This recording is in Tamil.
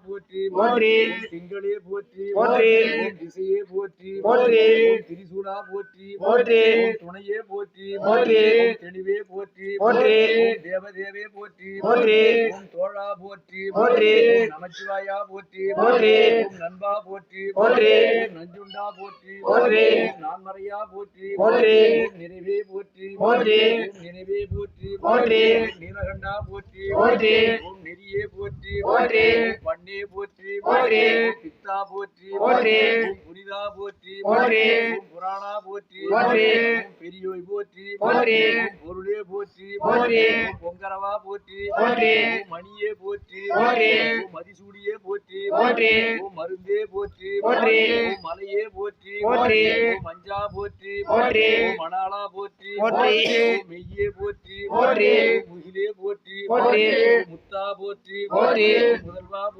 போற்றி போற்றி திங்களே போற்றி போற்றி திசையே போற்றி போற்றி திரிசூலா போற்றி போற்றி துணையே போற்றி போற்றி தெளிவே போற்றி போற்றி தேவதேவே போற்றி போற்றி தோழா போற்றி போற்றி நமச்சிவாயா போற்றி போற்றி நண்பா போற்றி போற்றி நஞ்சுண்டா போற்றி போற்றி நான்மறையா போற்றி போற்றி நிறைவே போற்றி போற்றி நினைவே போற்றி போற்றி நீலகண்டா போற்றி போற்றி நெறியே போற்றி போற்றி பண்ணே போற்றி போற்றி பித்தா போற்றி போற்றி புனிதா போற்றி போற்றி புராணா போற்றி போற்றி பெரியோய் போற்றி போற்றி பொருளே போற்றி போற்றி பொங்கரவா போற்றி போற்றி மணியே போற்றி போற்றி மதிசூடியே போற்றி போற்றி மருந்தே போற்றி போற்றி மலையே போற்றி போற்றி மஞ்சா போற்றி போற்றி மணாலா போற்றி போற்றி மெய்யே போற்றி போற்றி முகிலே போற்றி போற்றி முத்தா போற்றி போற்றி முதல்வா